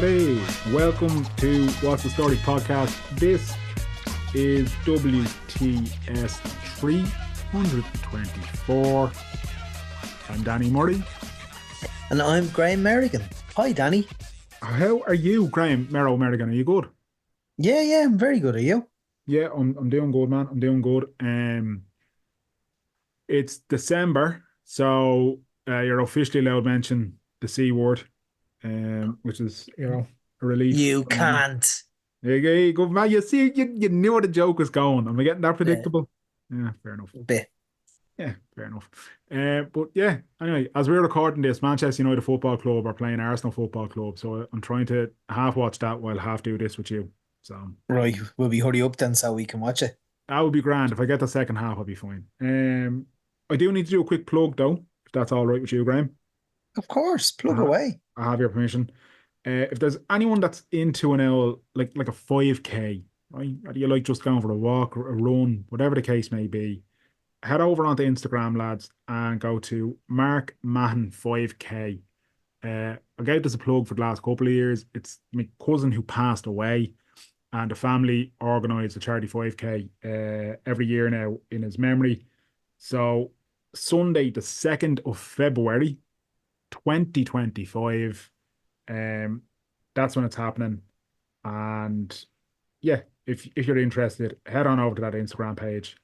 everybody. Welcome to What's the Story podcast. This is WTS 324. I'm Danny Murray. And I'm Graham Merrigan. Hi, Danny. How are you, Graham Merrigan? Are you good? Yeah, I'm very good. Are you? Yeah, I'm doing good, man. I'm doing good. It's December, so you're officially allowed to mention the C word, which is, a relief. You can't. There you go, man. You see, you knew where the joke was going. Am I getting that predictable? Yeah, fair enough. Bit. Yeah, fair enough. But yeah, anyway, as we're recording this, Manchester United Football Club are playing Arsenal Football Club, so I'm trying to half watch that while half do this with you. So Right, will we hurry up then so we can watch it? that would be grand. If I get the second half, I'll be fine. I do need to do a quick plug though, if that's all right with you, Graham. Of course, plug away. I have your permission. If there's anyone that's into an L like a 5K, right? Or do you like just going for a walk or a run, whatever the case may be, head over onto Instagram, lads, and go to Mark Mahon 5K. I gave this a plug for the last couple of years. It's my cousin who passed away, and the family organise a charity 5K every year now in his memory. So Sunday, the 2nd of February, 2025, that's when it's happening. And yeah, if you're interested, head on over to that Instagram page.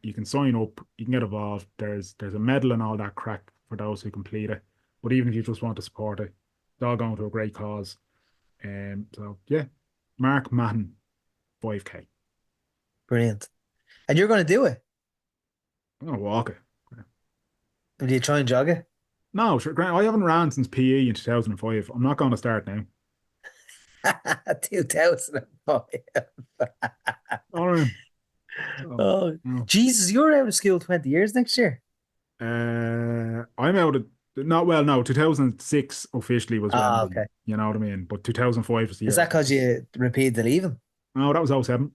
You can sign up, you can get involved. There's a medal and all that crack for those who complete it. But even if you just want to support it, it's all going to a great cause. So yeah, Mark Mahon, 5K. Brilliant. And you're going to do it? I'm gonna walk it. Will you try and jog it? No, sure, Grant, I haven't ran since PE in 2005. I'm not going to start now. 2005. All right. Oh, No. Jesus, you're out of school 20 years next year. I'm out of no, 2006 officially was when Okay. you know what I mean, but 2005 was the year. Is that because you repeated the leaving? No, that was 07.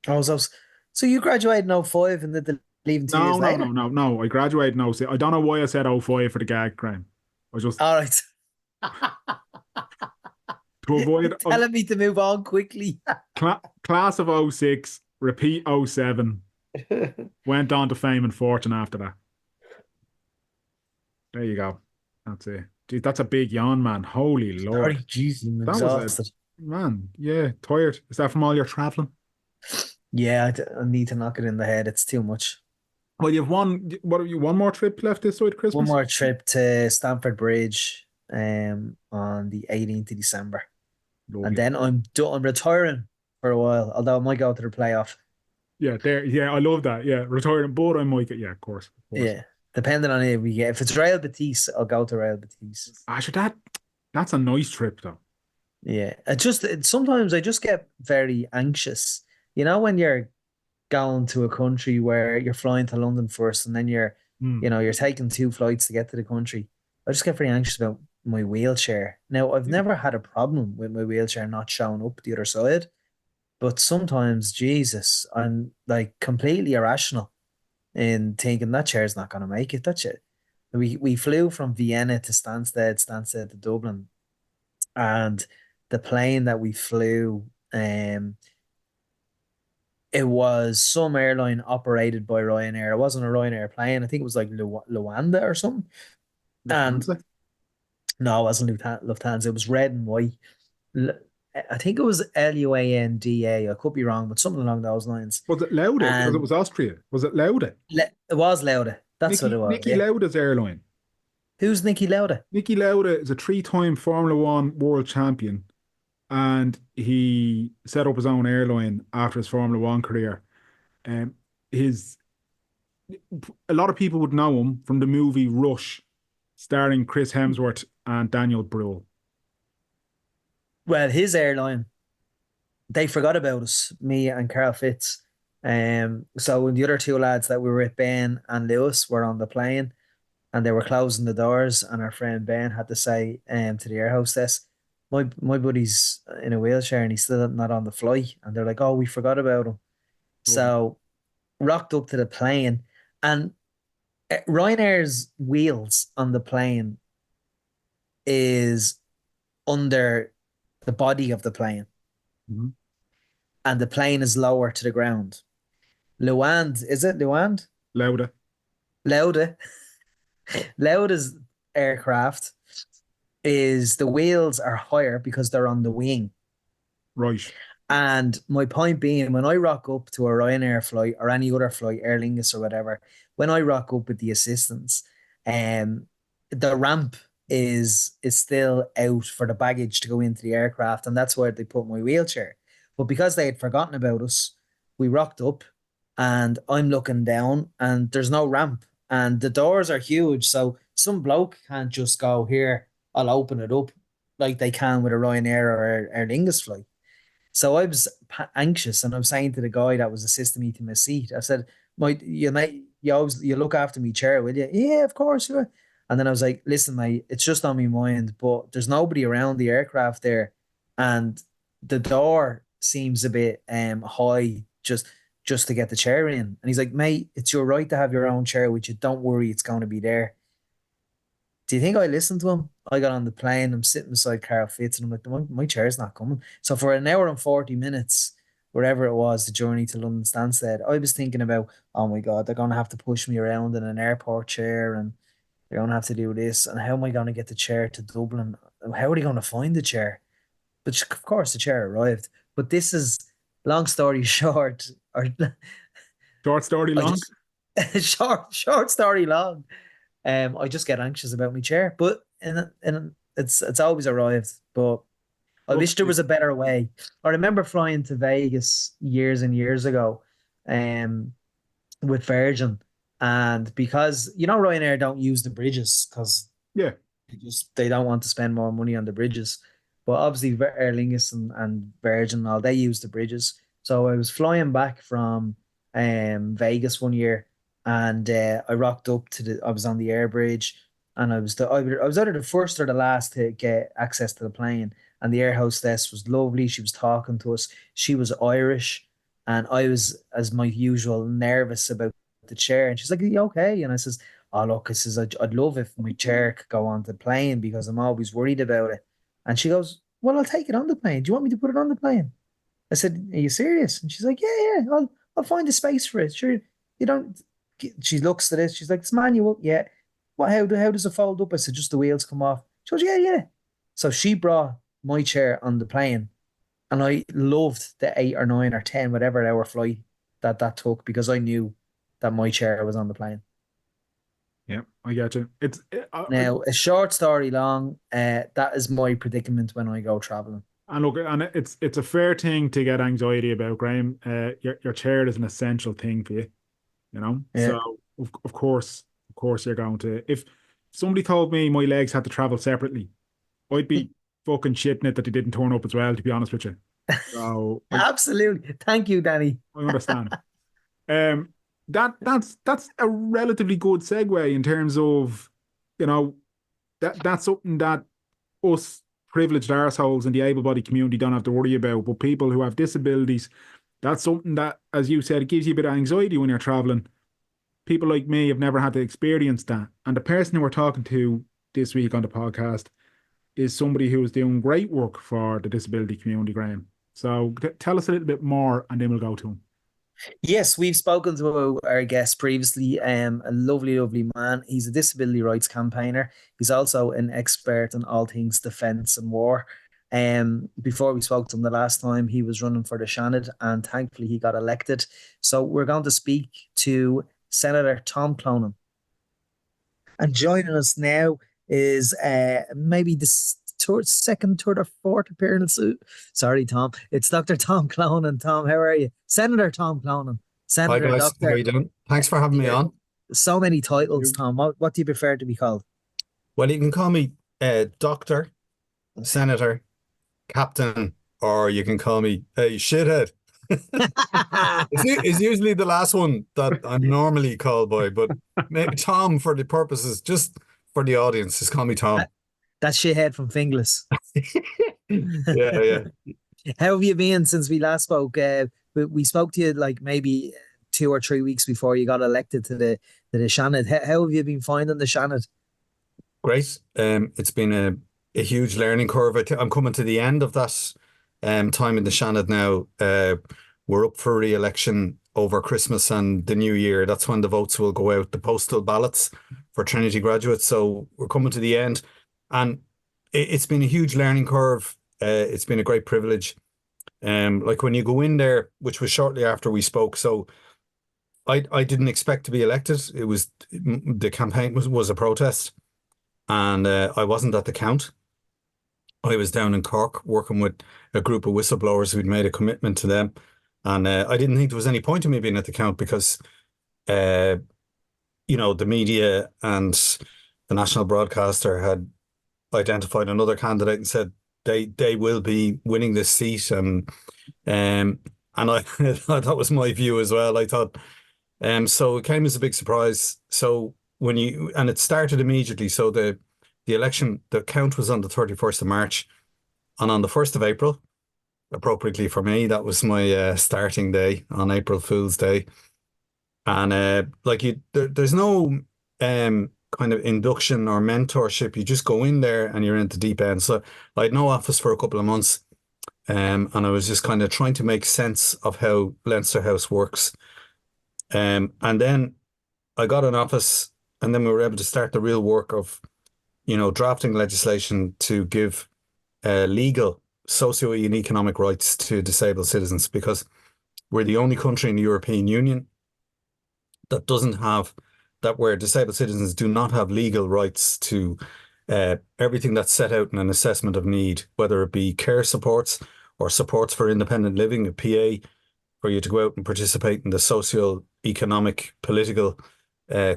Oh, so you graduated in 05 and did the leaving 2 years later? No. I graduated in 06. I don't know why I said 05 for the gag, Graham. I just All right. to avoid telling me to move on quickly. class of 06, repeat 07, went on to fame and fortune after that. There you go. That's it. Gee, that's a big yawn, man. Holy Lord. Sorry, Jesus, I'm That was exhausted. Man, yeah, tired. Is that from all your traveling? Yeah, I need to knock it in the head. It's too much. Well, you've one more trip left this side of Christmas? One more trip to Stamford Bridge on the 18th of December. Lovely. And then I'm retiring for a while, although I might go to the playoff. Yeah, I love that. Yeah, retiring, but I might get, of course. Yeah, depending on it we get. If it's Real Betis, I'll go to Real Betis. Actually, that's a nice trip though. Yeah, sometimes I just get very anxious. You know, when you're going to a country where you're flying to London first and then you're taking 2 flights to get to the country. I just get very anxious about my wheelchair. Now, I've never had a problem with my wheelchair not showing up the other side, but sometimes, Jesus, I'm like completely irrational in thinking that chair's not going to make it. That's it. We flew from Vienna to Stansted to Dublin, and the plane that we flew, it was some airline operated by Ryanair. It wasn't a Ryanair plane. I think it was like Luanda or something. And no, it wasn't Lufthansa. It was red and white. I think it was Luanda. I could be wrong, but something along those lines. Was it Lauda? Because it was Austria. Was it Lauda? It was Lauda. That's what it was. Niki Lauda's airline. Who's Niki Lauda? Niki Lauda is a 3-time Formula One world champion. And he set up his own airline after his Formula One career. A lot of people would know him from the movie Rush, starring Chris Hemsworth and Daniel Bruhl. Well, his airline, they forgot about us, me and Carl Fitz. So the other 2 lads that we were with, Ben and Lewis, were on the plane, and they were closing the doors, and our friend Ben had to say to the air hostess, my buddy's in a wheelchair and he's still not on the flight. And they're like, oh, we forgot about him. So rocked up to the plane, and Ryanair's wheels on the plane is under the body of the plane, Mm-hmm. and the plane is lower to the ground. Luand, is it Luand? Louder. Lauda. Lauda's aircraft is the wheels are higher because they're on the wing. Right. And my point being, when I rock up to a Ryanair flight or any other flight, Aer Lingus or whatever, when I rock up with the assistants, um, the ramp is still out for the baggage to go into the aircraft, and that's where they put my wheelchair. But because they had forgotten about us, we rocked up, and I'm looking down, and there's no ramp, and the doors are huge, so some bloke can't just go here. I'll open it up like they can with a Ryanair or Aer Lingus flight. So I was anxious, and I'm saying to the guy that was assisting me to my seat, I said, "Mate, you always you look after me chair, will you?" Yeah, of course, yeah. And then I was like, "Listen, mate, it's just on my mind, but there's nobody around the aircraft there, and the door seems a bit high just to get the chair in." And he's like, "Mate, it's your right to have your own chair with you. Don't worry, it's going to be there." Do you think I listened to him? I got on the plane. I'm sitting beside Carl Fitz, and I'm like, my chair's not coming. So for an hour and 40 minutes, wherever it was, the journey to London Stansted, I was thinking about, oh my God, they're going to have to push me around in an airport chair, and they're going to have to do this. And how am I going to get the chair to Dublin? How are they going to find the chair? But of course, the chair arrived. But this is long story short, or Short story I long. just short story long. I just get anxious about my chair, but and it's always arrived. But I wish there Luckily, was a better way. I remember flying to Vegas years and years ago, um, with Virgin, and because Ryanair don't use the bridges because yeah. they don't want to spend more money on the bridges. But obviously, Aer Lingus and Virgin and all they use the bridges. So I was flying back from Vegas one year, and I rocked up to I was on the air bridge, and I was either the first or the last to get access to the plane. And the air hostess was lovely. She was talking to us. She was Irish, and I was, as my usual, nervous about the chair. And she's like, "Are you okay?" And I says, "Oh, look," I says, I'd love if my chair could go on the plane because I'm always worried about it." And she goes, "Well, I'll take it on the plane. Do you want me to put it on the plane?" I said, "Are you serious?" And she's like, "Yeah, yeah, I'll find a space for it. Sure, you don't." She looks at it. She's like, "It's manual." Yeah. What? How does it fold up? I said, "Just the wheels come off." She goes, "Yeah, yeah." So she brought my chair on the plane, and I loved the 8 or 9 or 10 whatever hour flight that took because I knew that my chair was on the plane. Yeah, I get you. Now, a short story long, that is my predicament when I go traveling. And look, and it's a fair thing to get anxiety about, Graham. Your chair is an essential thing for you, you know. Yeah. So of course, you're going to. If somebody told me my legs had to travel separately, I'd be fucking shitting it that they didn't turn up as well. To be honest with you, so Absolutely. Thank you, Danny. I understand. Um, that's a relatively good segue in terms of, you know, that's something that us privileged arseholes in the able-bodied community don't have to worry about. But people who have disabilities, that's something that, as you said, it gives you a bit of anxiety when you're traveling. People like me have never had to experience that. And the person who we're talking to this week on the podcast is somebody who is doing great work for the disability community, Graham. So tell us a little bit more and then we'll go to him. Yes, we've spoken to our guest previously. A lovely, lovely man. He's a disability rights campaigner. He's also an expert on all things defence and war. Before we spoke to him the last time, he was running for the Seanad, and thankfully he got elected. So we're going to speak to Senator Tom Clonan. And joining us now is maybe the second, third, or fourth appearance. Sorry, Tom. It's Dr. Tom Clonan. Tom, how are you? Senator Tom Clonan. Hi Senator, guys, how Doctor. you doing? Thanks for having me Yeah, on. so many titles, You. Tom. What do you prefer to be called? Well, you can call me Doctor, Senator, Captain, or you can call me Hey Shithead. It's usually the last one that I'm normally called by, but maybe Tom for the purposes, just for the audience, just call me Tom. That shithead from Finglas. Yeah, yeah. How have you been since we last spoke? We spoke to you like maybe 2 or 3 weeks before you got elected to the Seanad. How have you been finding the Seanad? Great. It's been a huge learning curve. I'm coming to the end of that time in the Seanad now. We're up for re-election over Christmas and the New Year. That's when the votes will go out, the postal ballots for Trinity graduates. So we're coming to the end, and it's been a huge learning curve. It's been a great privilege. Like when you go in there, which was shortly after we spoke, so I didn't expect to be elected. It was the campaign was a protest, and I wasn't at the count. I was down in Cork working with a group of whistleblowers who'd made a commitment to them, and I didn't think there was any point in me being at the count because, uh, the media and the national broadcaster had identified another candidate and said they will be winning this seat, and I that was my view as well. I thought, so it came as a big surprise. So and it started immediately. So the election, the count was on the 31st of March, and on the 1st of April, appropriately for me, that was my starting day on April Fool's Day. And there's no kind of induction or mentorship. You just go in there and you're into deep end. So I had no office for a couple of months, and I was just kind of trying to make sense of how Leinster House works. And then I got an office, and then we were able to start the real work of, drafting legislation to give legal, socio and economic rights to disabled citizens, because we're the only country in the European Union that doesn't have that, where disabled citizens do not have legal rights to everything that's set out in an assessment of need, whether it be care supports or supports for independent living, a PA, for you to go out and participate in the social, economic, political,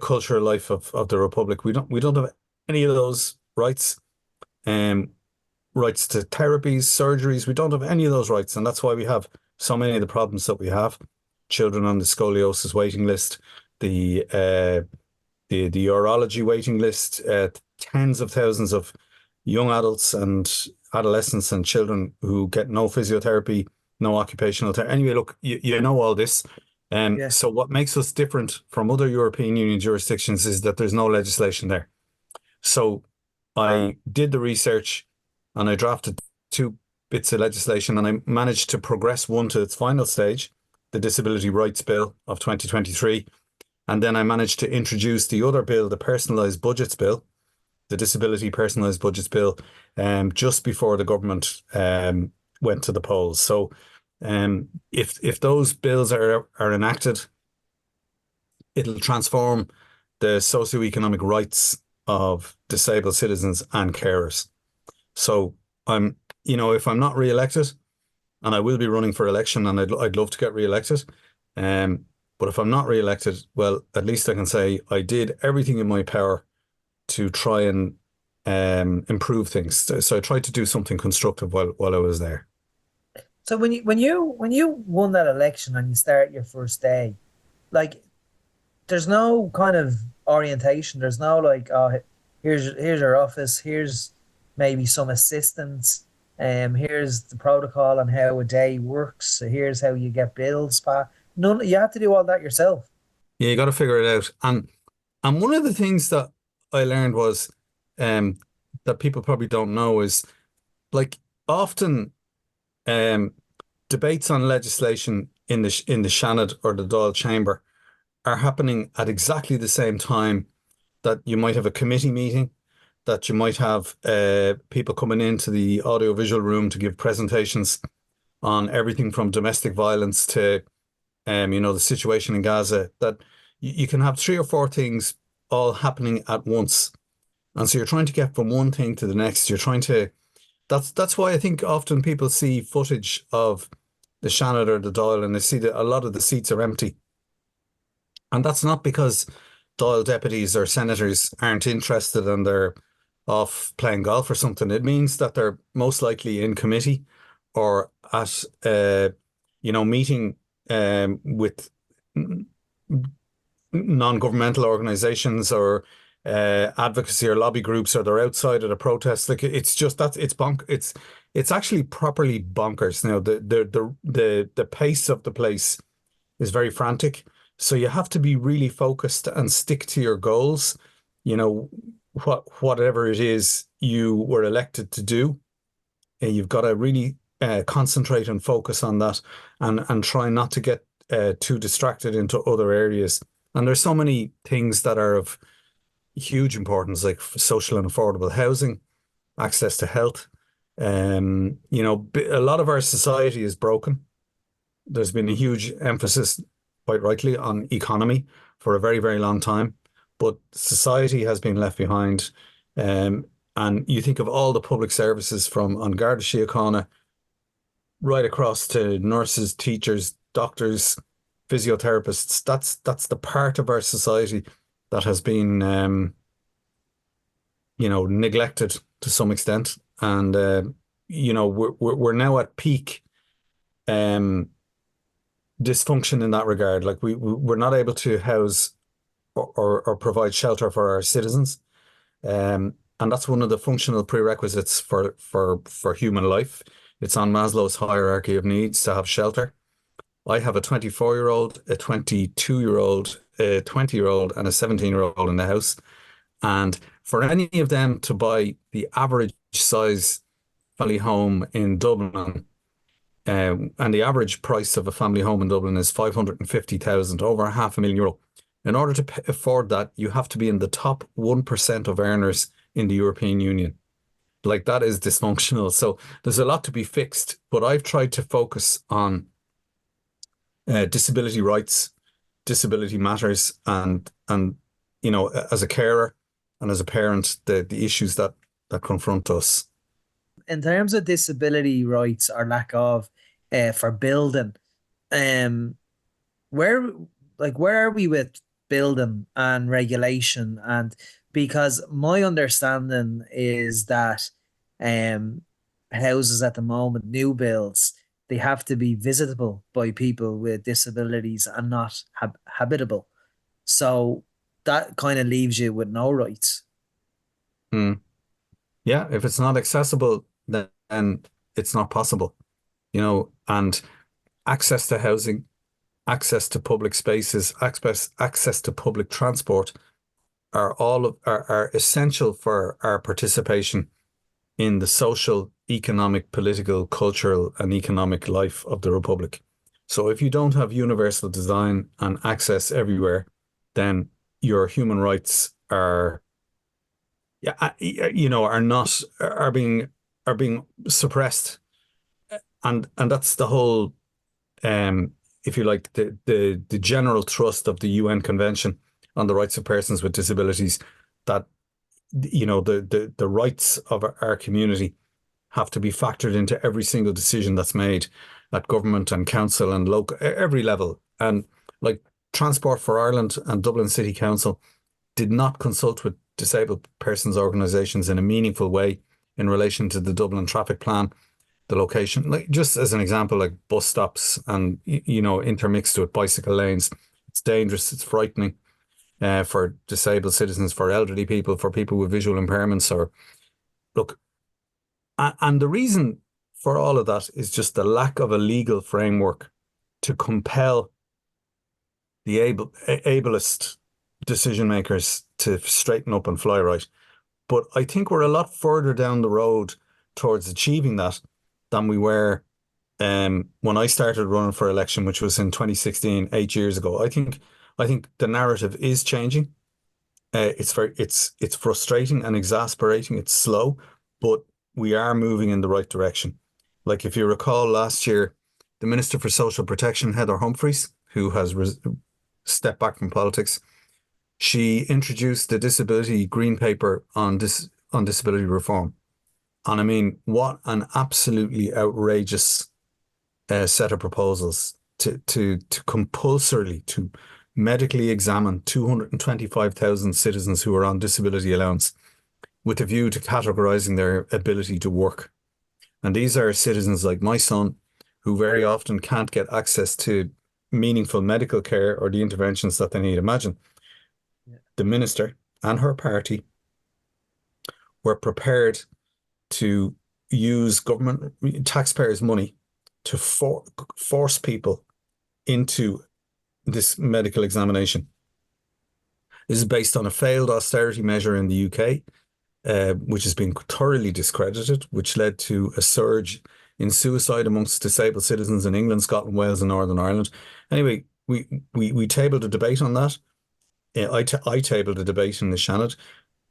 cultural life of the Republic. We don't have any of those rights. Rights to therapies, surgeries. We don't have any of those rights, and that's why we have so many of the problems that we have. Children on the scoliosis waiting list, the urology waiting list, tens of thousands of young adults and adolescents and children who get no physiotherapy, no occupational therapy. Anyway, look, you know all this. Yeah. So what makes us different from other European Union jurisdictions is that there's no legislation there. So I did the research and I drafted two bits of legislation, and I managed to progress one to its final stage, the Disability Rights Bill of 2023. And then I managed to introduce the other bill, the Personalised Budgets Bill, the Disability Personalised Budgets Bill, just before the government went to the polls. So if those bills are enacted, it'll transform the socioeconomic rights of disabled citizens and carers. So if I'm not re-elected, and I will be running for election, and I'd love to get re-elected, but if I'm not re-elected, well, at least I can say I did everything in my power to try and improve things. So I tried to do something constructive while I was there. So when you won that election and you start your first day, like there's no kind of orientation. There's no like, oh, here's your office. Here's maybe some assistance. Here's the protocol on how a day works. So here's how you get bills. None. You have to do all that yourself. Yeah, you got to figure it out. And one of the things that I learned was that people probably don't know is, like, often debates on legislation in the Seanad or the Dáil chamber are happening at exactly the same time that you might have a committee meeting, that you might have people coming into the audiovisual room to give presentations on everything from domestic violence to the situation in Gaza, that you can have three or four things all happening at once. And so you're trying to get from one thing to the next. That's why I think often people see footage of the Seanad or the Dáil and they see that a lot of the seats are empty. And that's not because Dáil deputies or senators aren't interested and they're off playing golf or something. It means that they're most likely in committee or at meeting with non-governmental organizations or advocacy or lobby groups, or they're outside at a protest. Like, it's just that it's actually properly bonkers. Now the pace of the place is very frantic, so you have to be really focused and stick to your goals. whatever it is you were elected to do, and you've got to really concentrate and focus on that, and try not to get too distracted into other areas. And there's so many things that are of huge importance, like social and affordable housing, access to health. A lot of our society is broken. There's been a huge emphasis, quite rightly, on economy for a very, very long time, but society has been left behind. And you think of all the public services from An Garda Síochána right across to nurses, teachers, doctors, physiotherapists. That's the part of our society that has been, neglected to some extent. And we're now at peak dysfunction in that regard. Like we're not able to house or provide shelter for our citizens. And that's one of the functional prerequisites for human life. It's on Maslow's hierarchy of needs to have shelter. I have a 24-year-old, a 22-year-old, a 20-year-old, and a 17-year-old in the house. And for any of them to buy the average size family home in Dublin, and the average price of a family home in Dublin is 550,000, over €500,000. In order to afford that, you have to be in the top 1% of earners in the European Union. Like, that is dysfunctional. So there's a lot to be fixed, but I've tried to focus on disability rights, disability matters, and as a carer and as a parent, the issues that confront us. In terms of disability rights or lack of for building, where are we with building and regulation? And because my understanding is that houses at the moment, new builds, they have to be visitable by people with disabilities and not habitable. So that kind of leaves you with no rights. Yeah, if it's not accessible, then it's not possible, and access to housing, access to public spaces, access to public transport are essential for our participation in the social, economic, political, cultural, and economic life of the Republic. So if you don't have universal design and access everywhere, then your human rights are being suppressed, and that's the whole, if you like, the general thrust of the UN Convention on the Rights of Persons with Disabilities, that the rights of our community have to be factored into every single decision that's made at government and council and local, every level. And like Transport for Ireland and Dublin City Council did not consult with disabled persons organisations in a meaningful way in relation to the Dublin traffic plan, the location. Like, just as an example, like bus stops and intermixed with bicycle lanes. It's dangerous. It's frightening for disabled citizens, for elderly people, for people with visual impairments. And the reason for all of that is just the lack of a legal framework to compel the ableist decision makers to straighten up and fly right. But I think we're a lot further down the road towards achieving that than we were when I started running for election, which was in 2016, 8 years ago. I think the narrative is changing. It's frustrating and exasperating. It's slow, but we are moving in the right direction. Like, if you recall last year, the Minister for Social Protection, Heather Humphreys, who has stepped back from politics, she introduced the Disability Green Paper on disability reform. And I mean, what an absolutely outrageous set of proposals to compulsorily to medically examine 225,000 citizens who are on disability allowance with a view to categorising their ability to work. And these are citizens like my son, who very often can't get access to meaningful medical care or the interventions that they need. Imagine the minister and her party were prepared to use government taxpayers' money to force people into this medical examination. This is based on a failed austerity measure in the UK, which has been thoroughly discredited, which led to a surge in suicide amongst disabled citizens in England, Scotland, Wales, and Northern Ireland. Anyway, we tabled a debate on that. I tabled a debate in the Seanad,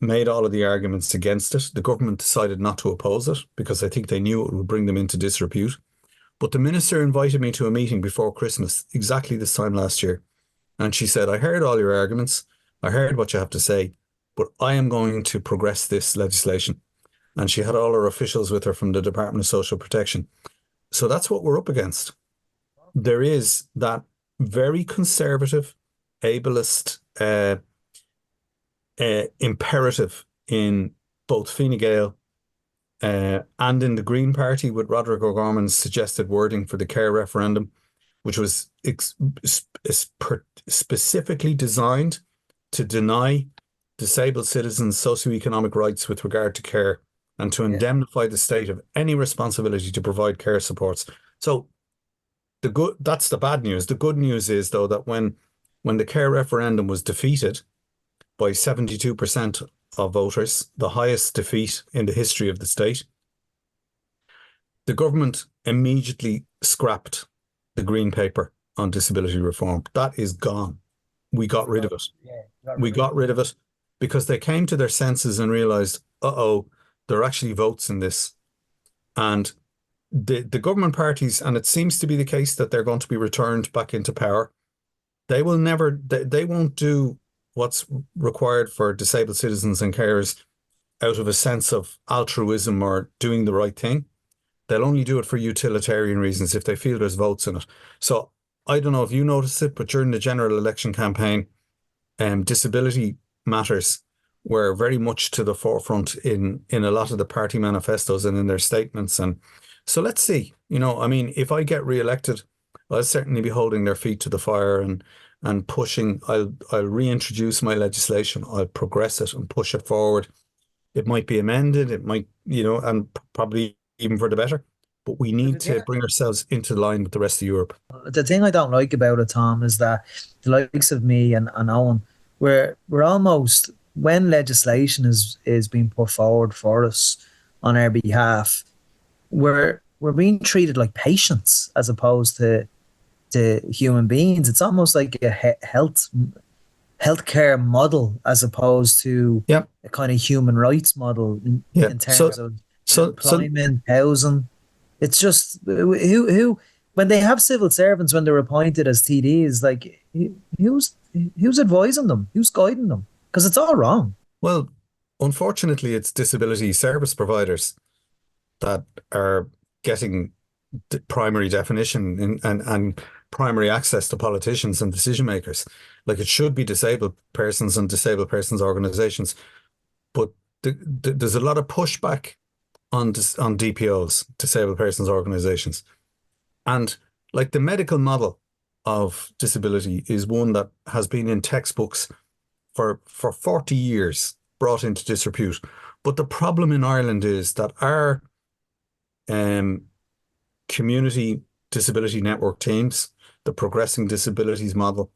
made all of the arguments against it. The government decided not to oppose it because I think they knew it would bring them into disrepute. But the minister invited me to a meeting before Christmas, exactly this time last year. And she said, I heard all your arguments. I heard what you have to say, but I am going to progress this legislation. And she had all her officials with her from the Department of Social Protection. So that's what we're up against. There is that very conservative, ableist imperative in both Fine Gael and in the Green Party with Roderick O'Gorman's suggested wording for the care referendum, which was specifically designed to deny disabled citizens socioeconomic rights with regard to care and to indemnify the state of any responsibility to provide care supports. So that's the bad news. The good news is, though, that when the care referendum was defeated by 72% of voters, the highest defeat in the history of the state, the government immediately scrapped the Green Paper on disability reform. That is gone. We got rid of it. We got rid of it because they came to their senses and realised, there are actually votes in this. And the government parties, and it seems to be the case that they're going to be returned back into power, they won't do what's required for disabled citizens and carers out of a sense of altruism or doing the right thing. They'll only do it for utilitarian reasons if they feel there's votes in it. So I don't know if you noticed it, but during the general election campaign, disability matters were very much to the forefront in a lot of the party manifestos and in their statements. And so let's see, if I get re-elected, I'll certainly be holding their feet to the fire and pushing. I'll reintroduce my legislation. I'll progress it and push it forward. It might be amended. It might, and probably even for the better. But we need to bring ourselves into line with the rest of Europe. The thing I don't like about it, Tom, is that the likes of me and Owen, we're almost, when legislation is being put forward for us on our behalf, we're being treated like patients as opposed to human beings. It's almost like a healthcare model as opposed to a kind of human rights model in terms of employment, housing. It's just who when they have civil servants, when they're appointed as TDs, like who's advising them, who's guiding them, because it's all wrong. Well, unfortunately, it's disability service providers that are getting the primary definition and primary access to politicians and decision makers. Like, it should be disabled persons and disabled persons organisations, but there's a lot of pushback on DPOs, disabled persons organisations, and like the medical model of disability is one that has been in textbooks for 40 years, brought into disrepute. But the problem in Ireland is that our community disability network teams, the progressing disabilities model,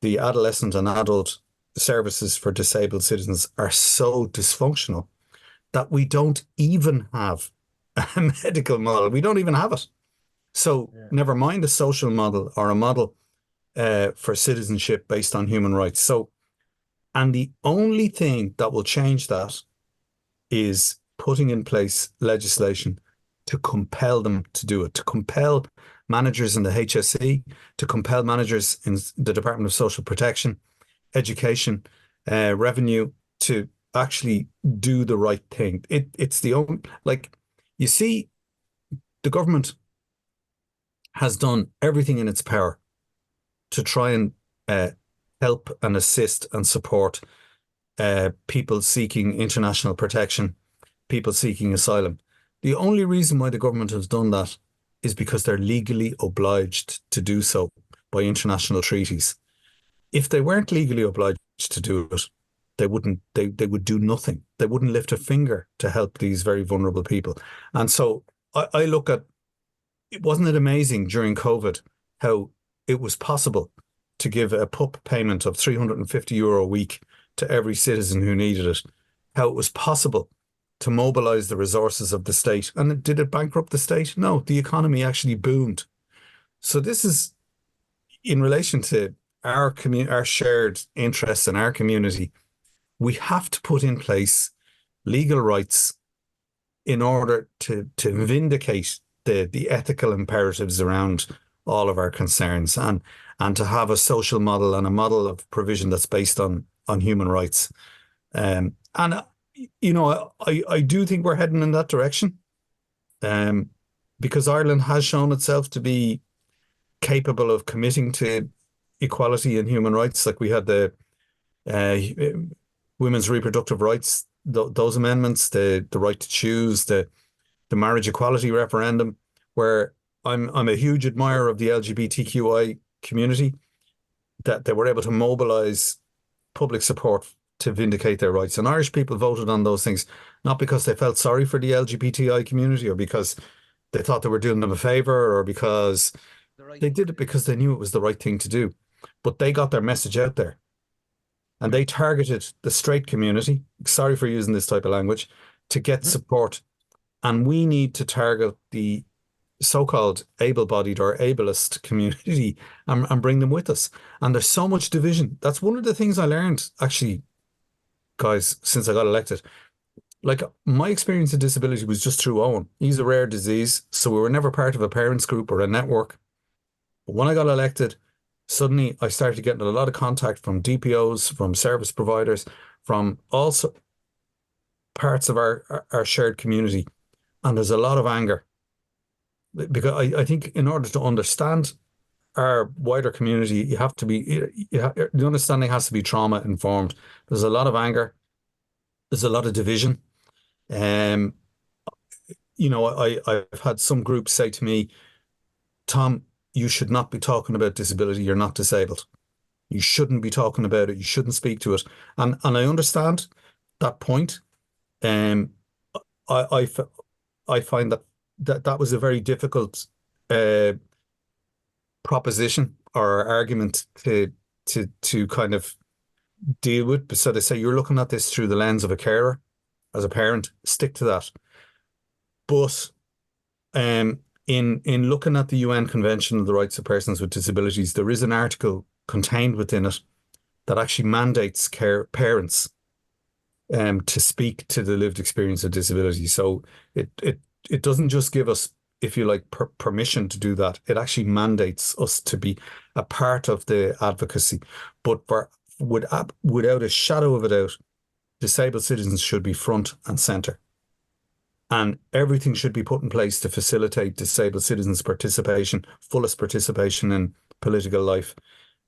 the adolescent and adult services for disabled citizens are so dysfunctional that we don't even have a medical model. We don't even have it. So never mind a social model or a model for citizenship based on human rights. So, and the only thing that will change that is putting in place legislation to compel them to do it, to compel managers in the HSE, to compel managers in the Department of Social Protection, Education, Revenue, to actually do the right thing. It's the only, like, you see, the government has done everything in its power to try and help and assist and support people seeking international protection, people seeking asylum. The only reason why the government has done that is because they're legally obliged to do so by international treaties. If they weren't legally obliged to do it, they would do nothing. They wouldn't lift a finger to help these very vulnerable people. And so I look at, wasn't it amazing during COVID how it was possible to give a PUP payment of €350 a week to every citizen who needed it, how it was possible to mobilize the resources of the state. And did it bankrupt the state? No, the economy actually boomed. So this is in relation to our shared interests in our community. We have to put in place legal rights in order to vindicate the ethical imperatives around all of our concerns, and to have a social model and a model of provision that's based on human rights. And I do think we're heading in that direction, because Ireland has shown itself to be capable of committing to equality and human rights. Like we had the women's reproductive rights, those amendments, the right to choose, the marriage equality referendum, where I'm a huge admirer of the LGBTQI community, that they were able to mobilize public support to vindicate their rights. And Irish people voted on those things, not because they felt sorry for the LGBTI community or because they thought they were doing them a favor, or because they did it because they knew it was the right thing to do. But they got their message out there. And they targeted the straight community, sorry for using this type of language, to get support. And we need to target the so-called able-bodied or ableist community and bring them with us. And there's so much division. That's one of the things I learned, actually, guys, since I got elected. Like, my experience of disability was just through Owen. He's a rare disease, so we were never part of a parents group or a network. But when I got elected, suddenly I started getting a lot of contact from DPOs, from service providers, from also parts of our shared community. And there's a lot of anger, because I think in order to understand our wider community, you have to be, the understanding has to be trauma informed. There's a lot of anger. There's a lot of division. I've had some groups say to me, Tom, you should not be talking about disability. You're not disabled. You shouldn't be talking about it. You shouldn't speak to it. And I understand that point. I find that was a very difficult proposition or argument to kind of deal with. So they say, you're looking at this through the lens of a carer. As a parent, stick to that. But in looking at the UN Convention on the Rights of Persons with Disabilities, there is an article contained within it that actually mandates parents to speak to the lived experience of disability. So it doesn't just give us, if you like, permission to do that. It actually mandates us to be a part of the advocacy. But without a shadow of a doubt, disabled citizens should be front and centre. And everything should be put in place to facilitate disabled citizens' participation, fullest participation in political life.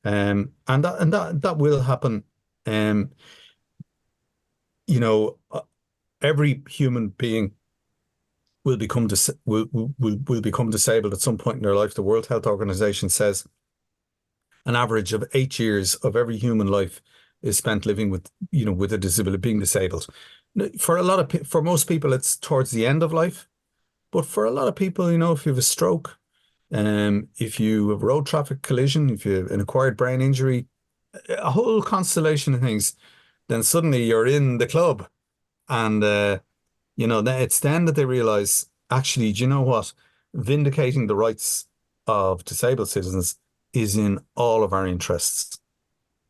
And that will happen. Every human being will become disabled at some point in their life. The World Health Organization says an average of 8 years of every human life is spent living with a disability, being disabled. For most people, it's towards the end of life. But for a lot of people, if you have a stroke, if you have a road traffic collision, if you have an acquired brain injury, a whole constellation of things, then suddenly you're in the club. And, it's then that they realize, actually, do you know what? Vindicating the rights of disabled citizens is in all of our interests.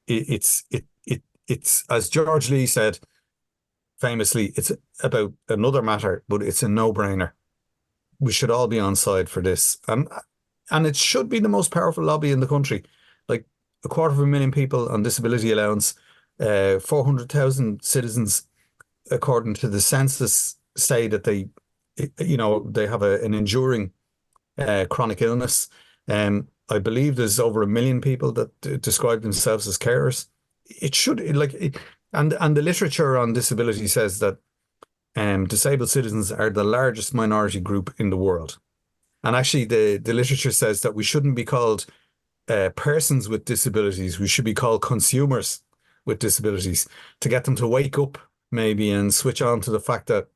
It's as George Lee said famously, it's about another matter, but it's a no-brainer. We should all be on side for this. And it should be the most powerful lobby in the country. Like 250,000 people on disability allowance, 400,000 citizens, according to the census, say that they have an enduring chronic illness. I believe there's over 1 million people that describe themselves as carers. It should, and the literature on disability says that disabled citizens are the largest minority group in the world. And actually, the literature says that we shouldn't be called persons with disabilities. We should be called consumers with disabilities, to get them to wake up maybe and switch on to the fact that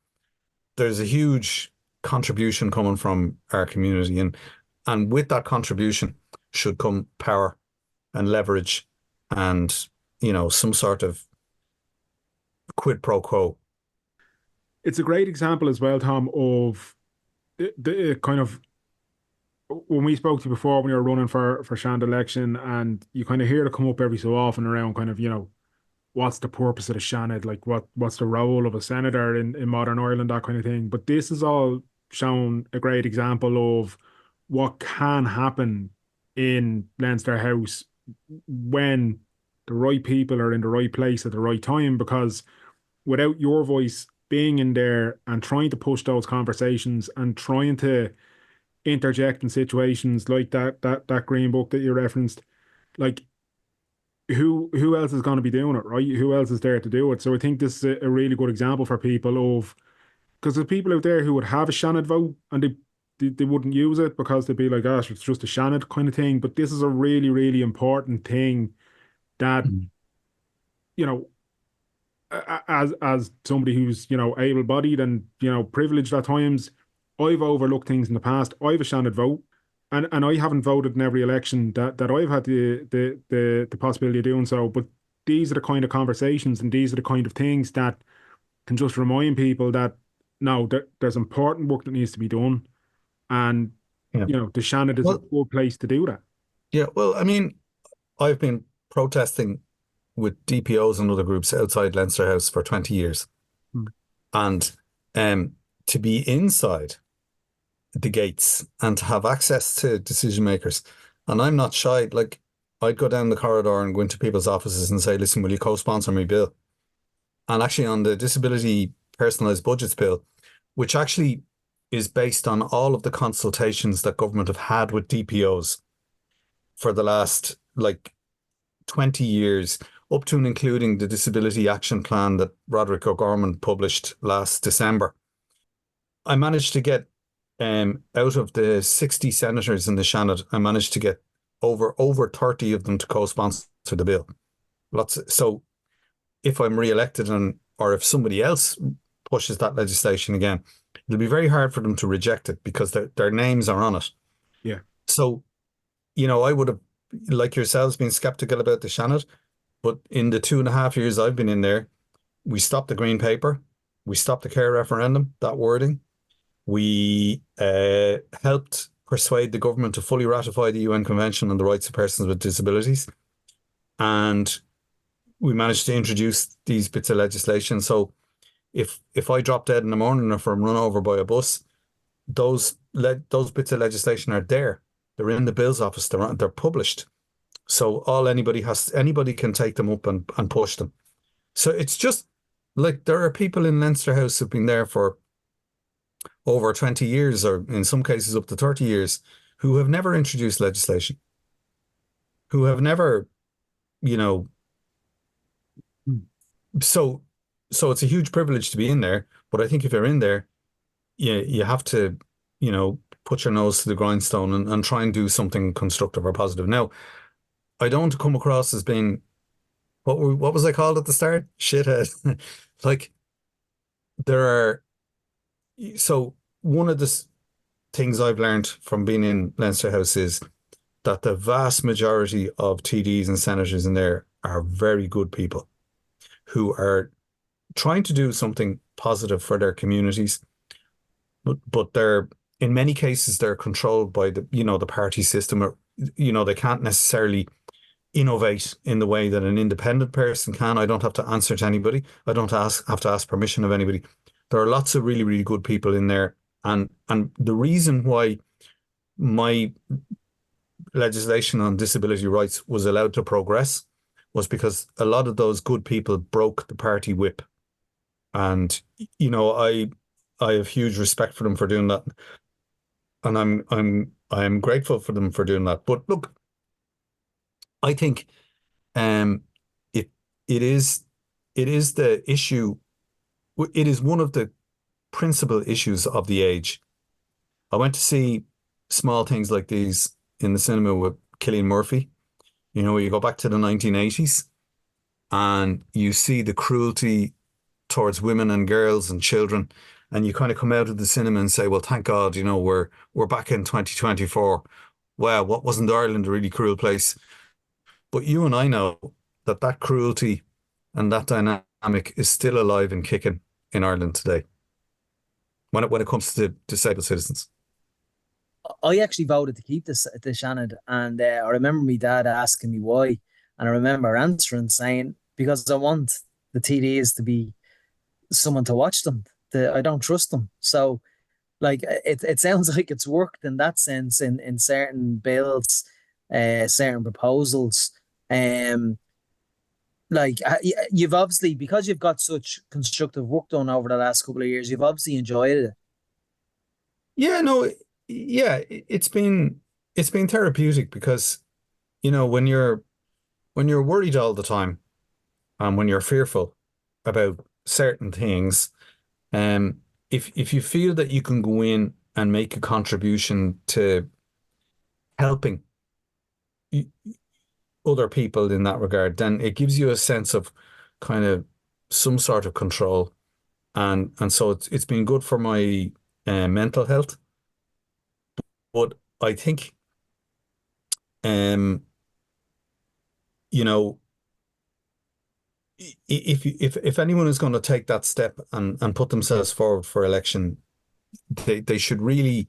there's a huge contribution coming from our community. And with that contribution should come power and leverage and, some sort of quid pro quo. It's a great example as well, Tom, of the kind of when we spoke to you before when you were running for Seanad election, and you kind of hear it come up every so often around kind of, what's the purpose of the Seanad, like what's the role of a senator in modern Ireland, that kind of thing. But this is all shown a great example of what can happen in Leinster House when the right people are in the right place at the right time, because without your voice being in there and trying to push those conversations and trying to interject in situations like that green book that you referenced, like who else is going to be doing it, right? Who else is there to do it? So I think this is a really good example for people of, because there's people out there who would have a Seanad vote and they wouldn't use it because they'd be like, gosh, it's just a Seanad kind of thing. But this is a really, really important thing that, Mm. you know, as somebody who's, able-bodied and, privileged at times, I've overlooked things in the past. I've a Seanad vote, and I haven't voted in every election that I've had the possibility of doing so. But these are the kind of conversations and these are the kind of things that can just remind people that no, there's important work that needs to be done, and Yeah. the Seanad is a Well, good place to do that. yeah. Well, I mean, I've been protesting with DPOs and other groups outside Leinster House for 20 years. Mm. And to be inside the gates and to have access to decision makers. And I'm not shy. Like, I'd go down the corridor and go into people's offices and say, listen, will you co-sponsor my bill? And actually on the disability personalised budgets bill, which actually is based on all of the consultations that government have had with DPOs for the last like 20 years, up to and including the Disability Action Plan that Roderick O'Gorman published last December. I managed to get out of the 60 senators in the Seanad, I managed to get over 30 of them to co-sponsor the bill. So if I'm re-elected or if somebody else pushes that legislation again, it'll be very hard for them to reject it because their names are on it. Yeah. So, I would have, like yourselves, been skeptical about the Seanad, but in the 2.5 years I've been in there, we stopped the Green Paper, we stopped the care referendum, that wording. We helped persuade the government to fully ratify the UN Convention on the Rights of Persons with Disabilities. And we managed to introduce these bits of legislation. So if I drop dead in the morning or if I'm run over by a bus, those bits of legislation are there. They're in the Bills office. They're published. So anybody can take them up and push them. So it's just like there are people in Leinster House who've been there for over 20 years, or in some cases up to 30 years, who have never introduced legislation, who have never, so it's a huge privilege to be in there. But I think if you're in there, you have to, put your nose to the grindstone and try and do something constructive or positive. Now, I don't want to come across as being, what was I called at the start? Shithead. Like, so one of the things I've learned from being in Leinster House is that the vast majority of TDs and senators in there are very good people who are trying to do something positive for their communities, but in many cases they're controlled by the party system, or they can't necessarily innovate in the way that an independent person can. I don't have to answer to anybody. I don't have to ask permission of anybody. There are lots of really, really good people in there. And the reason why my legislation on disability rights was allowed to progress was because a lot of those good people broke the party whip. And, I have huge respect for them for doing that. And I'm grateful for them for doing that. But look, I think it is the issue. It is one of the principal issues of the age. I went to see small things like these in the cinema with Cillian Murphy. You go back to the 1980s and you see the cruelty towards women and girls and children, and you kind of come out of the cinema and say, well, thank God, we're back in 2024. Wow, what wasn't Ireland a really cruel place? But you and I know that cruelty and that dynamic dynamic is still alive and kicking in Ireland today when it comes to disabled citizens. I actually voted to keep the Seanad, and I remember my dad asking me why, and I remember answering saying because I want the TDs to be someone to watch them. I don't trust them, so like it sounds like it's worked in that sense in certain bills, certain proposals. Um, you've obviously because you've got such constructive work done over the last couple of years, you've obviously enjoyed it. Yeah, no, yeah, it's been therapeutic because when you're worried all the time and when you're fearful about certain things, um, if you feel that you can go in and make a contribution to helping other people in that regard, then it gives you a sense of kind of some sort of control, and so it's been good for my mental health. But I think, um, you know, if anyone is going to take that step and put themselves forward for election, they should really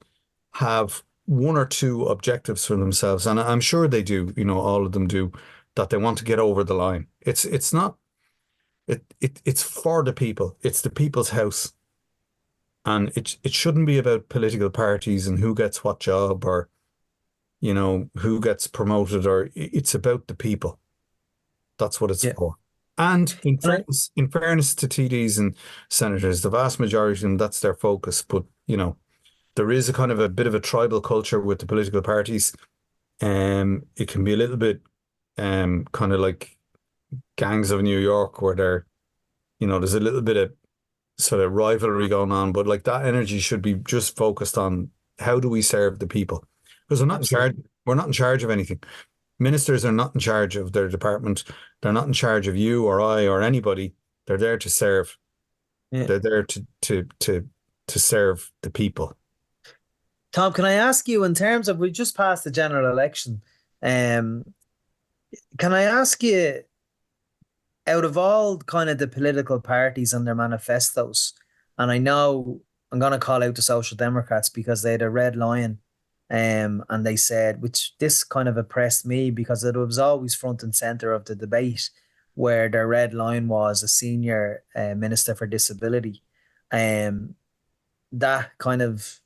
have one or two objectives for themselves, and I'm sure they do. All of them do, that they want to get over the line. It's not it's for the people. It's the people's house, and it shouldn't be about political parties and who gets what job or who gets promoted, or it's about the people. That's what it's Yeah. for. And in And I, fairness to TDs and senators, the vast majority of them, that's their focus. But there is a kind of a bit of a tribal culture with the political parties. It can be a little bit kind of like gangs of New York, where there's a little bit of sort of rivalry going on, but like that energy should be just focused on how do we serve the people? Because absolutely. we're not in charge of anything. Ministers are not in charge of their department. They're not in charge of you or I or anybody. They're there to serve. Yeah. They're there to serve the people. Tom, can I ask you in terms of we just passed the general election, um, can I ask you out of all kind of the political parties and their manifestos, and I know I'm going to call out the Social Democrats because they had a red line, and they said, which this kind of impressed me because it was always front and center of the debate, where their red line was a senior minister for disability. Um, that kind of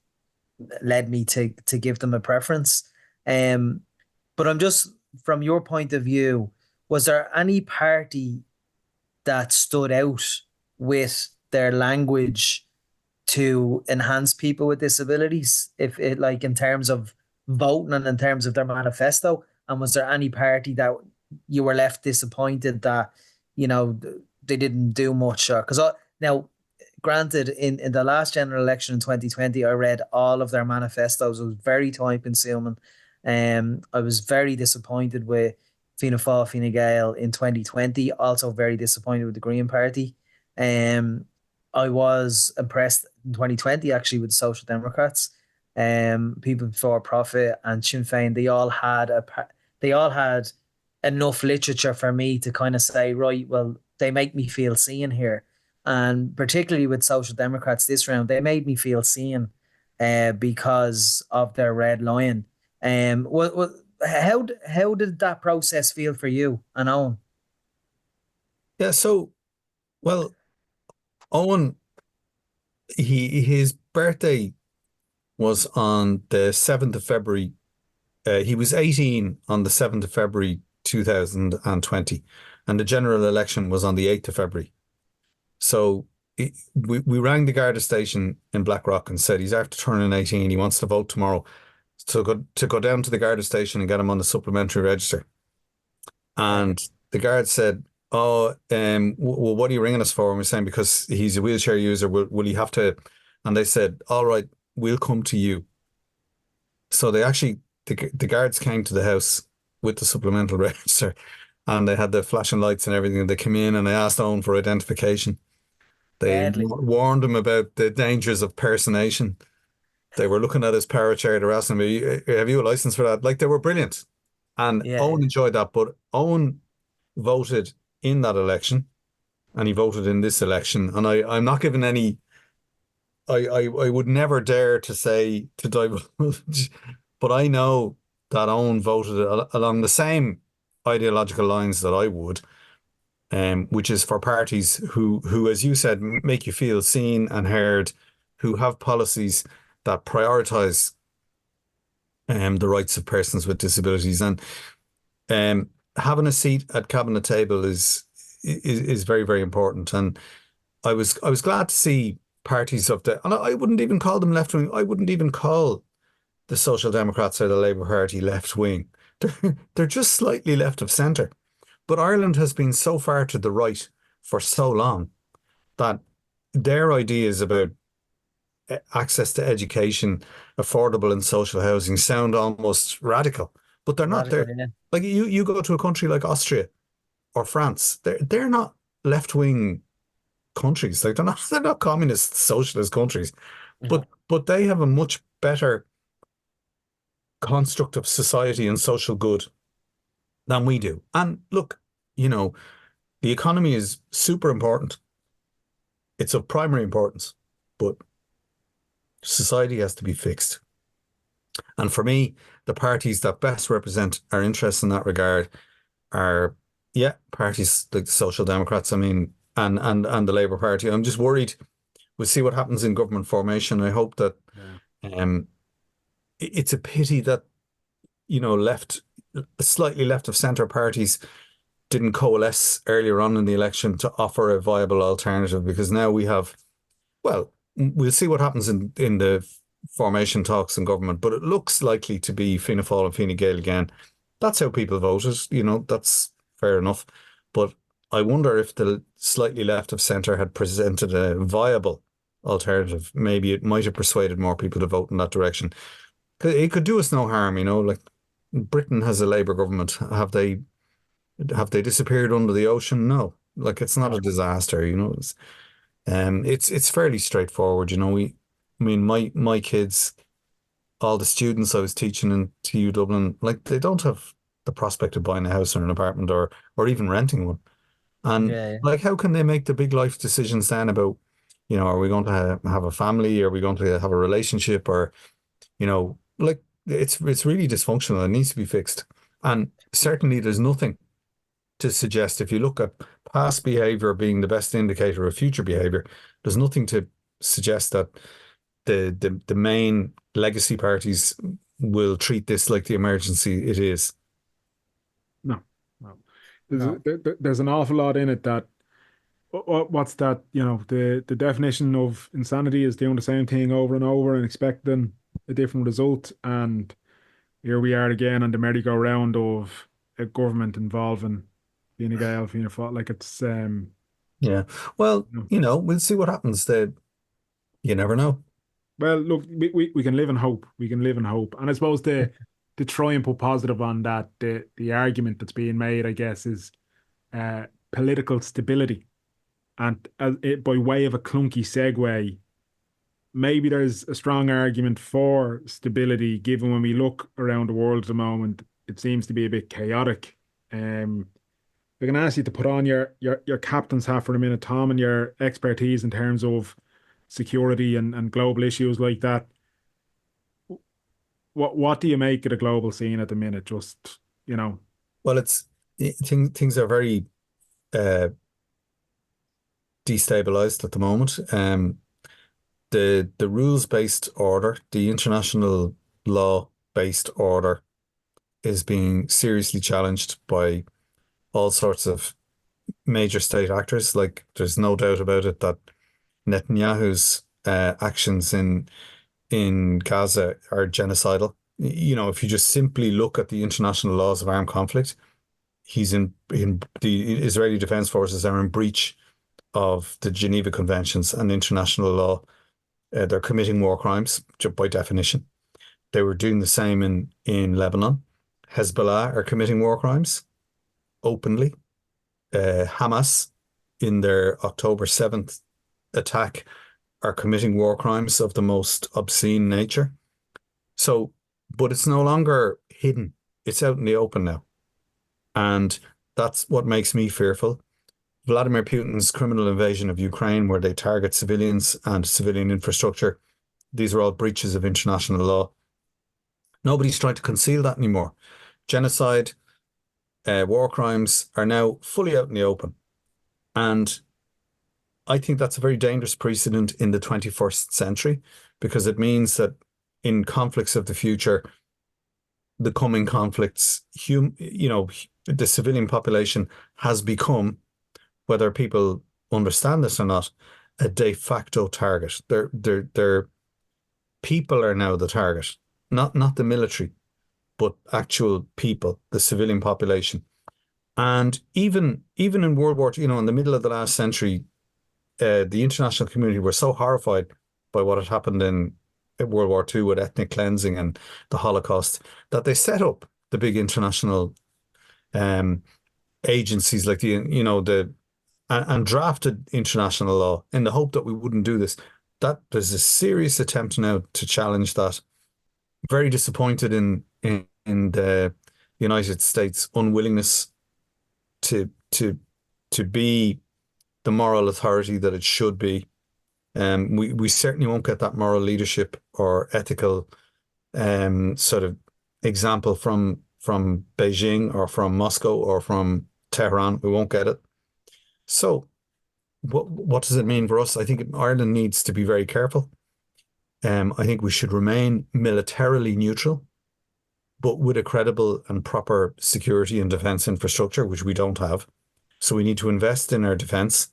led me to give them a preference. Um, but I'm just from your point of view, was there any party that stood out with their language to enhance people with disabilities, if it like in terms of voting and in terms of their manifesto? And was there any party that you were left disappointed that you know they didn't do much? Because now, granted, in the last general election in 2020, I read all of their manifestos. It was very time consuming. I was very disappointed with Fianna Fáil, Fine Gael in 2020. Also very disappointed with the Green Party. Um, I was impressed in 2020 actually with the Social Democrats, People Before Profit and Sinn Féin. They all had enough literature for me to kind of say, right, well, they make me feel seen here. And particularly with Social Democrats this round, they made me feel seen because of their red line. How did that process feel for you and Owen? Yeah. So, well, Owen, his birthday was on the 7th of February. He was 18 on the 7th of February 2020, and the general election was on the 8th of February. So we rang the Garda station in Blackrock and said he's after turning 18. He wants to vote tomorrow. To go down to the Garda station and get him on the supplementary register. And the guard said, "Oh, well, what are you ringing us for?" And we're saying because he's a wheelchair user. Will he have to? And they said, "All right, we'll come to you." So the guards came to the house with the supplemental register, and they had the flashing lights and everything. They came in and they asked Owen for identification. They Deadly. warned him about the dangers of personation. They were looking at his power chair. They were asking me, "Have you a license for that?" Like, they were brilliant. And Yeah, Owen enjoyed that. But Owen voted in that election. and he voted in this election. And I'm not giving any. I would never dare to say to divulge, but I know that Owen voted along the same ideological lines that I would, which is for parties who, as you said, make you feel seen and heard, who have policies that prioritise the rights of persons with disabilities, and having a seat at cabinet table is very, very important. And I was glad to see parties of and I wouldn't even call them left wing. I wouldn't even call the Social Democrats or the Labour Party left wing. They're just slightly left of centre. But Ireland has been so far to the right for so long that their ideas about access to education, affordable and social housing sound almost radical, but they're not. Radical, They're yeah. like you go to a country like Austria or France, they're not left wing countries. Like they're not communist socialist countries, Mhm. but they have a much better construct of society and social good than we do. And look, you know, the economy is super important. It's of primary importance, but society has to be fixed. And for me, the parties that best represent our interests in that regard are, yeah, parties like the Social Democrats, I mean, and the Labour Party. I'm just worried. We'll see what happens in government formation. I hope that Yeah. um, it's a pity that, slightly left of centre parties didn't coalesce earlier on in the election to offer a viable alternative, because now we have, well, we'll see what happens in the formation talks in government, but it looks likely to be Fianna Fáil and Fine Gael again. That's how people voted, that's fair enough. But I wonder if the slightly left of centre had presented a viable alternative, maybe it might have persuaded more people to vote in that direction. It could do us no harm, like Britain has a Labour government. Have they disappeared under the ocean? No. Like, it's not a No. disaster. It's fairly straightforward. I mean, my kids, all the students I was teaching in TU Dublin, like, they don't have the prospect of buying a house or an apartment, or even renting one. And Yeah, yeah. like, how can they make the big life decisions then about, are we going to have a family? Are we going to have a relationship? Or, like, it's really dysfunctional. It needs to be fixed. And certainly there's nothing to suggest, if you look at past behavior being the best indicator of future behavior, there's nothing to suggest that the main legacy parties will treat this like the emergency it is. No, no. No. There's an awful lot in it that what's that? The definition of insanity is doing the same thing over and over and expecting a different result. And here we are again on the merry-go-round of a government involving Fine Gael, Fianna Fáil. Like, it's Yeah. Well, you know. we'll see what happens. You never know. Well, look, we can live in hope. We can live in hope. And I suppose to try and put positive on that, the argument that's being made, I guess, is political stability. And by way of a clunky segue, maybe there's a strong argument for stability, given when we look around the world at the moment, it seems to be a bit chaotic. I can ask you to put on your captain's hat for a minute, Tom, and your expertise in terms of security and global issues like that. What do you make of the global scene at the minute? Just, Well, things are very uh, destabilized at the moment. The rules-based order, the international law-based order, is being seriously challenged by all sorts of major state actors. Like, there's no doubt about it that Netanyahu's actions in Gaza are genocidal. If you just simply look at the international laws of armed conflict, he's in the Israeli Defense Forces are in breach of the Geneva Conventions and international law. They're committing war crimes by definition. They were doing the same in Lebanon. Hezbollah are committing war crimes openly. Hamas, in their October 7th attack, are committing war crimes of the most obscene nature. So, but it's no longer hidden. It's out in the open now. And that's what makes me fearful. Vladimir Putin's criminal invasion of Ukraine, where they target civilians and civilian infrastructure. These are all breaches of international law. Nobody's trying to conceal that anymore. Genocide, war crimes are now fully out in the open. And I think that's a very dangerous precedent in the 21st century, because it means that in conflicts of the future, the coming conflicts, the civilian population has become, whether people understand this or not, a de facto target. Their people are now the target, not the military, but actual people, the civilian population. And even in World War II, in the middle of the last century, the international community were so horrified by what had happened in World War II with ethnic cleansing and the Holocaust that they set up the big international agencies like and drafted international law in the hope that we wouldn't do this. That there's a serious attempt now to challenge that. Very disappointed in the United States' unwillingness to be the moral authority that it should be. We certainly won't get that moral leadership or ethical sort of example from Beijing or from Moscow or from Tehran. We won't get it. So what does it mean for us? I think Ireland needs to be very careful. I think we should remain militarily neutral, but with a credible and proper security and defence infrastructure, which we don't have. So we need to invest in our defence,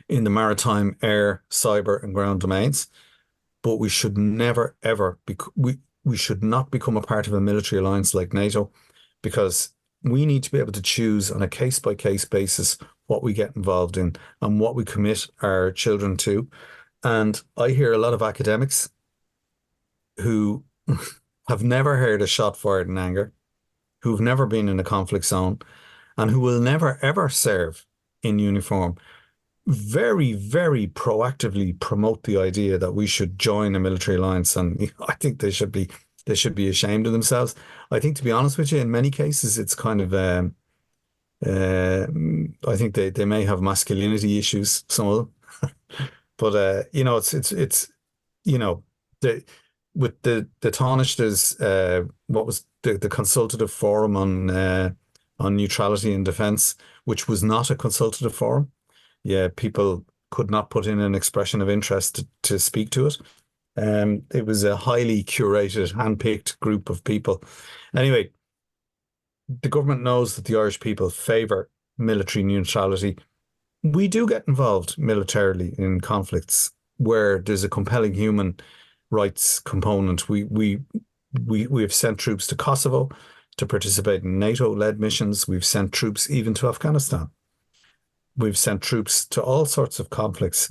in the maritime, air, cyber, and ground domains. But we should never, ever we should not become a part of a military alliance like NATO, because we need to be able to choose on a case-by-case basis what we get involved in and what we commit our children to. And I hear a lot of academics who have never heard a shot fired in anger, who've never been in a conflict zone, and who will never, ever serve in uniform, very, very proactively promote the idea that we should join a military alliance. And I think they should be ashamed of themselves. I think, to be honest with you, in many cases, it's kind of, I think they may have masculinity issues, some of them. But it's with the Taoiseach's what was the consultative forum on neutrality and defence, which was not a consultative forum. Yeah, people could not put in an expression of interest to speak to it. It was a highly curated, handpicked group of people. Anyway, the government knows that the Irish people favour military neutrality. We do get involved militarily in conflicts where there's a compelling human rights component. We have sent troops to Kosovo to participate in NATO-led missions. We've sent troops even to Afghanistan. We've sent troops to all sorts of conflicts.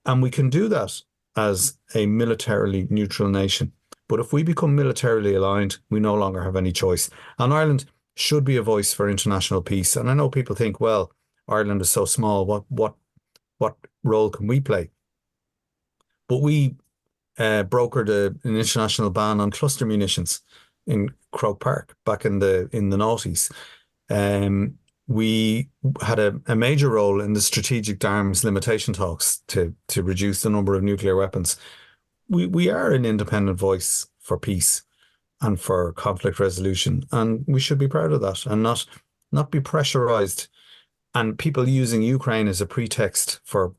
And we can do that as a militarily neutral nation. But if we become militarily aligned, we no longer have any choice. And Ireland should be a voice for international peace. And I know people think, well, Ireland is so small, what role can we play? But we brokered an international ban on cluster munitions in Croke Park back in the noughties. We had a major role in the strategic arms limitation talks to reduce the number of nuclear weapons. We are an independent voice for peace and for conflict resolution, and we should be proud of that and not be pressurized. And people using Ukraine as a pretext for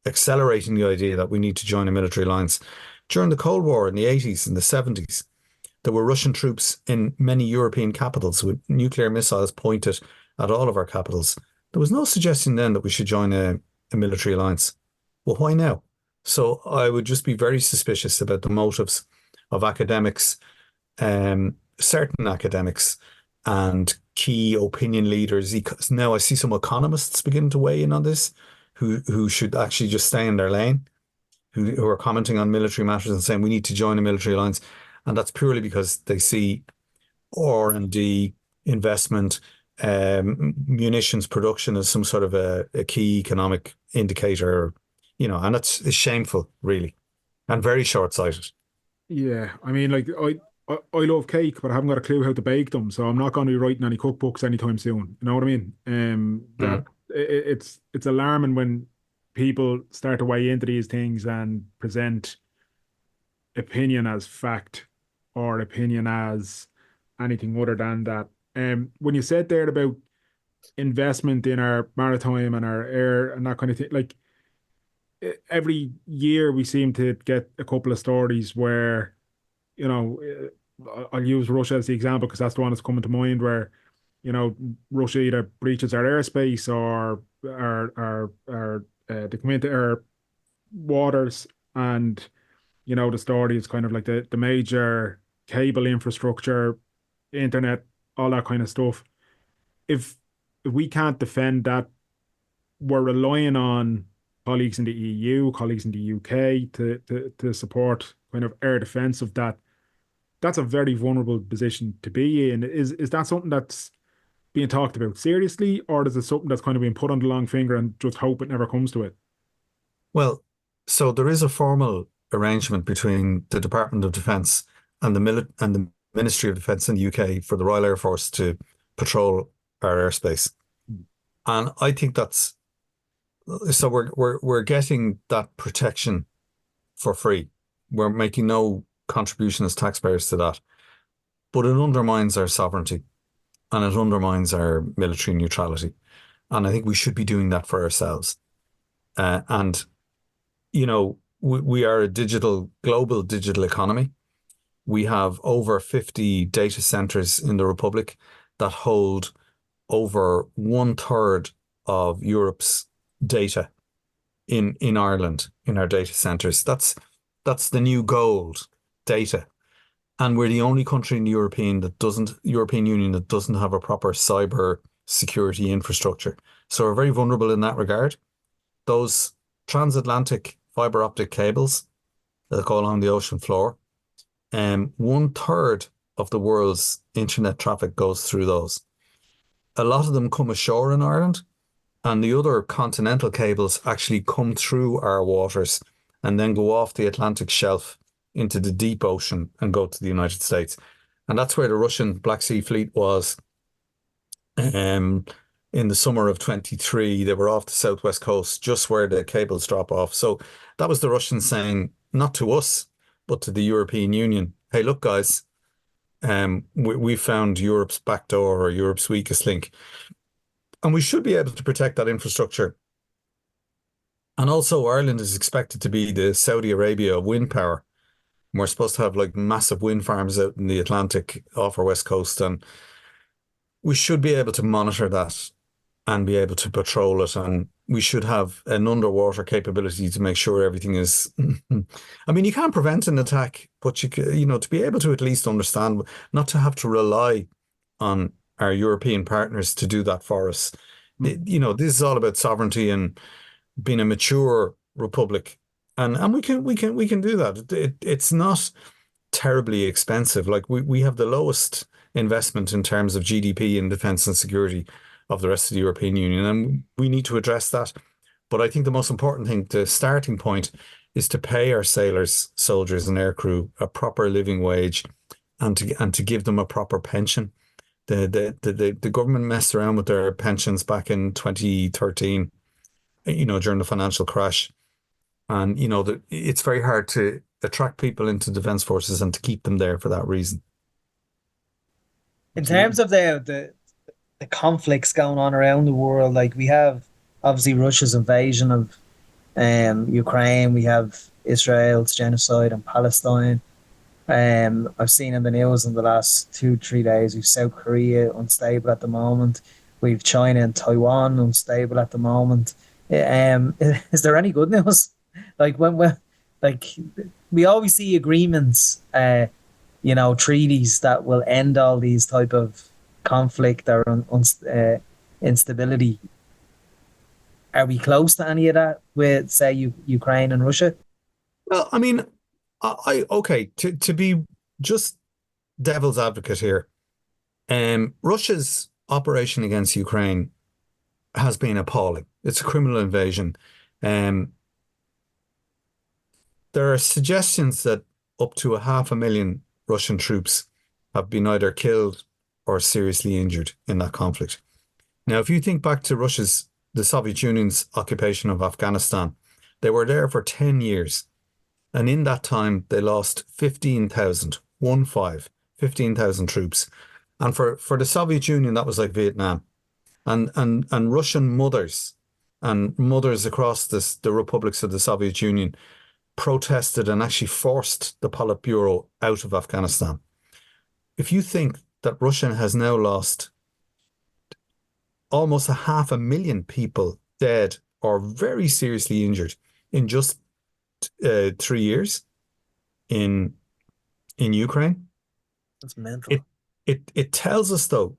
accelerating the idea that we need to join a military alliance. During the Cold War in the 80s and the 70s, there were Russian troops in many European capitals with nuclear missiles pointed at all of our capitals. There was no suggestion then that we should join a military alliance. Well, why now? So I would just be very suspicious about the motives of academics, certain academics, and key opinion leaders. Now I see some economists beginning to weigh in on this, who should actually just stay in their lane, who are commenting on military matters and saying we need to join a military alliance. And that's purely because they see R&D, investment, munitions production as some sort of a key economic indicator, and it's shameful, really, and very short-sighted. Yeah, I mean, like I love cake, but I haven't got a clue how to bake them, so I'm not going to be writing any cookbooks anytime soon. You know what I mean? That Mm. it's alarming when people start to weigh into these things and present opinion as fact or opinion as anything other than that. When you said there about investment in our maritime and our air and that kind of thing, like every year we seem to get a couple of stories where, you know, I'll use Russia as the example because that's the one that's coming to mind where, you know, Russia either breaches our airspace or they come into our waters and, you know, the story is kind of like the major cable infrastructure, internet, all that kind of stuff. If if we can't defend that, we're relying on colleagues in the EU, colleagues in the UK to support kind of air defense of that. That's a very vulnerable position to be in. Is that something that's being talked about seriously, or is it something that's kind of being put on the long finger and just hope it never comes to it? Well, so there is a formal arrangement between the Department of Defence and the Ministry of Defence in the UK for the Royal Air Force to patrol our airspace. And I think that's so we're getting that protection for free. We're making no contribution as taxpayers to that. But it undermines our sovereignty and it undermines our military neutrality. And I think we should be doing that for ourselves. And, you know, we are a global digital economy. We have over 50 data centers in the Republic that hold over 1/3 of Europe's data in Ireland, in our data centers. That's the new gold, data. And we're the only country in the European Union that doesn't have a proper cyber security infrastructure. So we're very vulnerable in that regard. Those transatlantic fiber optic cables that go along the ocean floor, 1/3 of the world's internet traffic goes through those. A lot of them come ashore in Ireland, and the other continental cables actually come through our waters and then go off the Atlantic shelf into the deep ocean and go to the United States. And that's where the Russian Black Sea Fleet was in the summer of 23. They were off the southwest coast, just where the cables drop off. So that was the Russians saying, not to us, but to the European Union, hey, look, guys, we found Europe's back door or Europe's weakest link. And we should be able to protect that infrastructure. And also, Ireland is expected to be the Saudi Arabia of wind power. We're supposed to have like massive wind farms out in the Atlantic off our west coast. And we should be able to monitor that and be able to patrol it. And we should have an underwater capability to make sure everything is. I mean, you can't prevent an attack, but you know, to be able to at least understand, not to have to rely on our European partners to do that for us. You know, this is all about sovereignty and being a mature republic, and we can do that. It's not terribly expensive. Like we have the lowest investment in terms of GDP in defence and security of the rest of the European Union, and we need to address that. But I think the most important thing, the starting point, is to pay our sailors, soldiers, and aircrew a proper living wage, and to give them a proper pension. The government messed around with their pensions back in 2013, you know, during the financial crash. And, you know, it's very hard to attract people into defence forces and to keep them there for that reason. In terms of the conflicts going on around the world, like we have obviously Russia's invasion of Ukraine, we have Israel's genocide in Palestine. I've seen in the news in the last 2, 3 days, we've South Korea unstable at the moment. We've China and Taiwan unstable at the moment. Is there any good news? Like like we always see agreements, you know, treaties that will end all these type of conflict or instability. Are we close to any of that with, say, Ukraine and Russia? Well, I mean, okay, to be just devil's advocate here, Russia's operation against Ukraine has been appalling. It's a criminal invasion. There are suggestions that up to 500,000 Russian troops have been either killed or seriously injured in that conflict. Now, if you think back to the Soviet Union's occupation of Afghanistan, they were there for 10 years. And in that time, they lost 15,000 troops. And for the Soviet Union, that was like Vietnam. And Russian mothers and mothers across the republics of the Soviet Union protested and actually forced the Politburo out of Afghanistan. If you think that Russia has now lost almost 500,000 people dead or very seriously injured in just 3 years in Ukraine, That's mental. It tells us, though,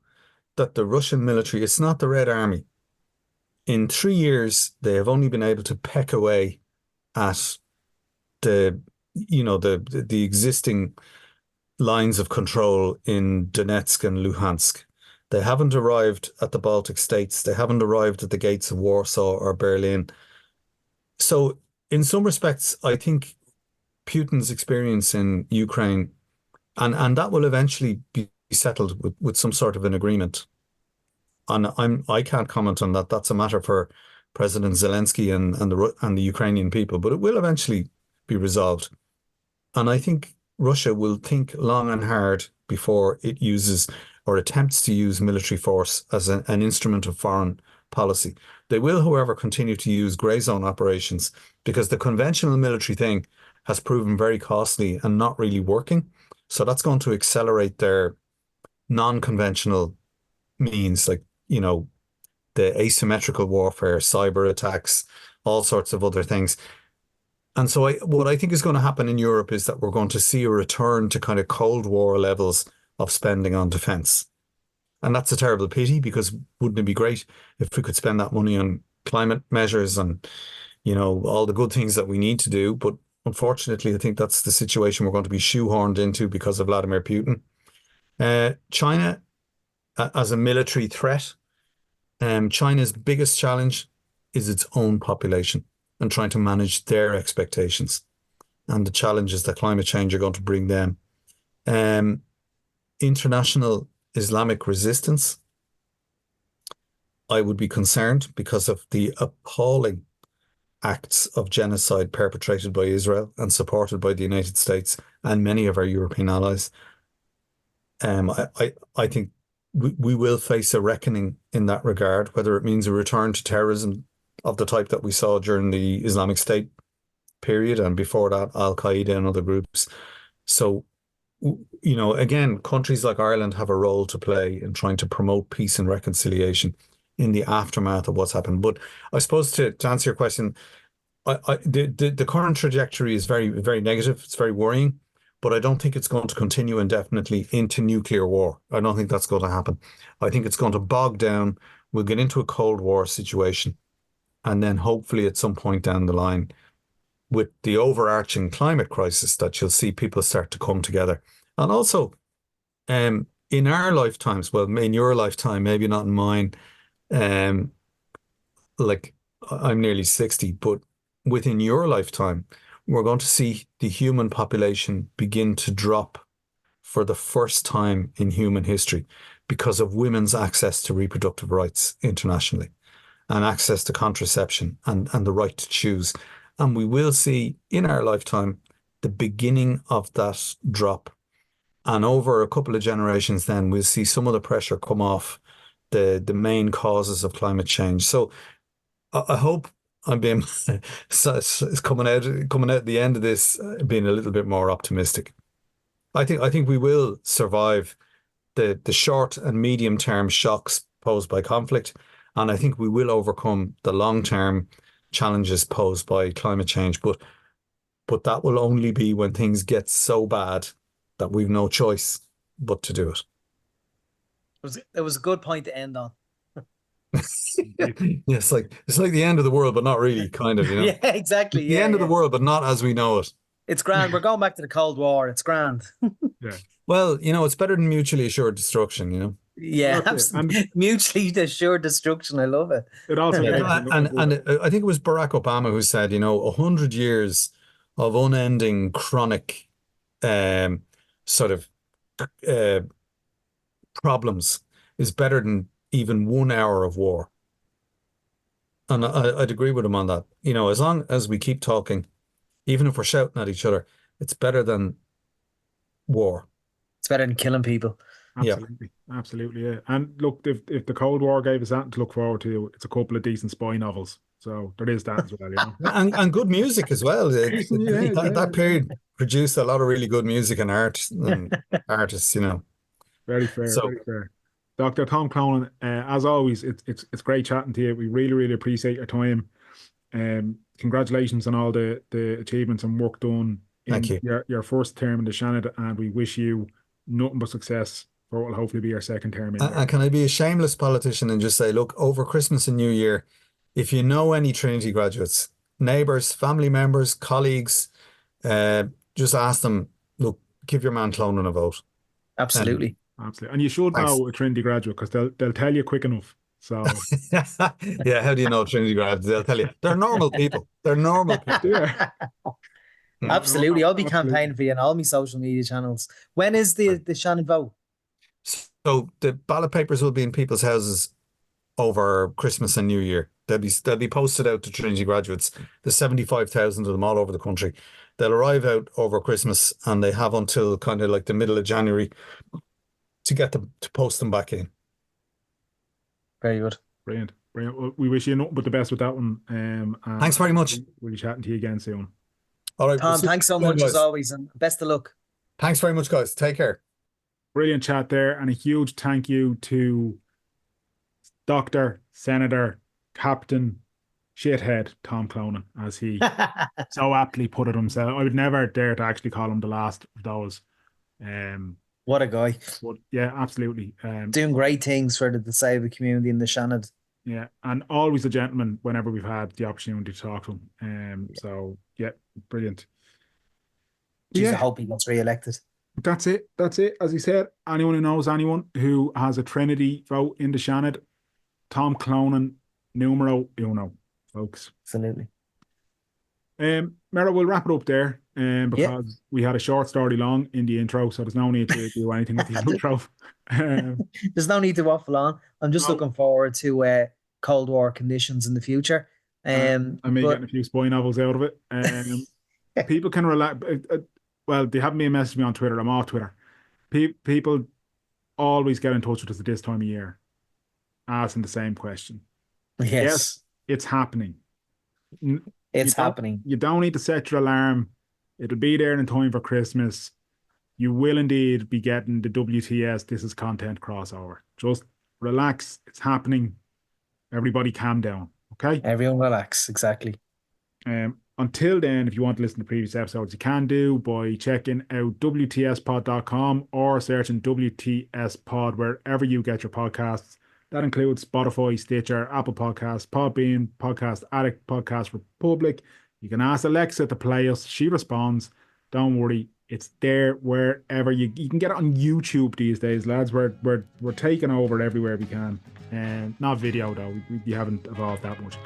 that the Russian military, it's not the Red Army. In 3 years, they have only been able to peck away at the existing lines of control in Donetsk and Luhansk. They haven't arrived at the Baltic states. They haven't arrived at the gates of Warsaw or Berlin. So in some respects, I think Putin's experience in Ukraine, and that will eventually be settled with some sort of an agreement. And I can't comment on that. That's a matter for President Zelensky and the Ukrainian people, but it will eventually be resolved. And I think Russia will think long and hard before it uses or attempts to use military force as an instrument of foreign policy. They will, however, continue to use grey zone operations because the conventional military thing has proven very costly and not really working. So that's going to accelerate their non-conventional means, like, the asymmetrical warfare, cyber attacks, all sorts of other things. And so what I think is going to happen in Europe is that we're going to see a return to kind of Cold War levels of spending on defence. And that's a terrible pity, because wouldn't it be great if we could spend that money on climate measures and, all the good things that we need to do. But unfortunately, I think that's the situation we're going to be shoehorned into because of Vladimir Putin. China, as a military threat, China's biggest challenge is its own population and trying to manage their expectations and the challenges that climate change are going to bring them. International Islamic resistance, I would be concerned because of the appalling acts of genocide perpetrated by Israel and supported by the United States and many of our European allies. I think we will face a reckoning in that regard, whether it means a return to terrorism of the type that we saw during the Islamic State period and before that, Al-Qaeda and other groups. So, again, countries like Ireland have a role to play in trying to promote peace and reconciliation in the aftermath of what's happened. But I suppose to answer your question, the current trajectory is very, very negative. It's very worrying. But I don't think it's going to continue indefinitely into nuclear war. I don't think that's going to happen. I think it's going to bog down. We'll get into a Cold War situation. And then hopefully at some point down the line, with the overarching climate crisis, that you'll see people start to come together. And also, in our lifetimes, well, in your lifetime, maybe not in mine, like I'm nearly 60, but within your lifetime, we're going to see the human population begin to drop for the first time in human history because of women's access to reproductive rights internationally and access to contraception and the right to choose. And we will see in our lifetime the beginning of that drop. And over a couple of generations, then we'll see some of the pressure come off the main causes of climate change. So I hope I'm being coming out at the end of this being a little bit more optimistic. I think we will survive the short and medium term shocks posed by conflict, and I think we will overcome the long term challenges posed by climate change. But that will only be when things get so bad that we've no choice but to do it. It was a good point to end on. Yeah, it's like the end of the world, but not really, kind of, Yeah, exactly. The end of the world, but not as we know it. It's grand. We're going back to the Cold War. It's grand. Yeah. Well, it's better than mutually assured destruction, Yeah, absolutely. Mutually assured destruction. I love it. It also and I think it was Barack Obama who said, 100 years of unending chronic sort of problems is better than even 1 hour of war. And I'd agree with him on that. You know, as long as we keep talking, even if we're shouting at each other, it's better than war. It's better than killing people. Absolutely. Yeah. Absolutely, yeah. And look, if the Cold War gave us that to look forward to, it's a couple of decent spy novels. So there is that as well, you know. and good music as well. That period produced a lot of really good music and art and artists, you know. Very fair, very fair. Dr. Tom Clonan, as always, it's great chatting to you. We really, really appreciate your time. Congratulations on all the achievements and work done in your first term in the Seanad, and we wish you nothing but success for what will hopefully be your second term in there. And can I be a shameless politician and just say, look, over Christmas and New Year, if you know any Trinity graduates, neighbours, family members, colleagues, just ask them, look, give your man Clonan a vote. Absolutely. Absolutely. And you should know a Trinity graduate because they'll tell you quick enough. So yeah, how do you know Trinity graduates? They'll tell you. They're normal people. They're normal people. Yeah. Absolutely. I'll be campaigning for you on all my social media channels. When is the Seanad vote? So the ballot papers will be in people's houses over Christmas and New Year. They'll be posted out to Trinity graduates. There's 75,000 of them all over the country. They'll arrive out over Christmas and they have until kind of like the middle of January to get them to post them back in. Very good. Brilliant. Brilliant. Well, we wish you nothing but the best with that one. Thanks very much. We'll be chatting to you again soon. All right, Tom, thanks so much as always, and best of luck. Thanks very much, guys. Take care. Brilliant chat there, and a huge thank you to Dr. Senator Captain Shithead Tom Clonan, as he so aptly put it himself. I would never dare to actually call him the last of those. What a guy. But yeah, absolutely. Doing great things for the disabled community in the Seanad. Yeah, and always a gentleman whenever we've had the opportunity to talk to him. So yeah, brilliant. Jeez, I hope he gets re-elected. That's it. That's it. As he said, anyone who knows anyone who has a Trinity vote in the Seanad, Tom Clonan, numero uno, folks. Absolutely. Mera, we'll wrap it up there because we had a short story long in the intro, so there's no need to do anything with the intro. There's no need to waffle on. I'm just looking forward to Cold War conditions in the future. And me getting a few spy novels out of it. People can relax. Well, they haven't been messaging me on Twitter. I'm off Twitter. People always get in touch with us at this time of year, asking the same question. Yes, it's happening. It's happening. You don't need to set your alarm. It'll be there in time for Christmas. You will indeed be getting the WTS This Is Content crossover. Just relax. It's happening. Everybody calm down. Okay? Everyone relax. Exactly. Until then, if you want to listen to previous episodes, you can do by checking out WTSpod.com or searching WTS Pod wherever you get your podcasts. That includes Spotify, Stitcher, Apple Podcasts, Podbean, Podcast Addict, Podcast Republic. You can ask Alexa to play us. She responds. Don't worry, it's there wherever you can get it on YouTube these days, lads. We're taking over everywhere we can, and not video though. We haven't evolved that much.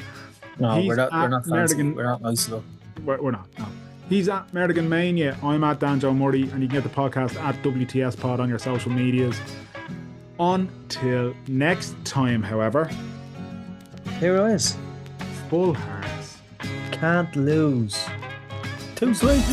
No, we're not fancy. We're not nice enough. We're not. No. He's at Merdigan Mania. I'm at Danjo Murray, and you can get the podcast at WTS Pod on your social medias. Until next time, however, here it is. Full hearts. Can't lose. Too sweet.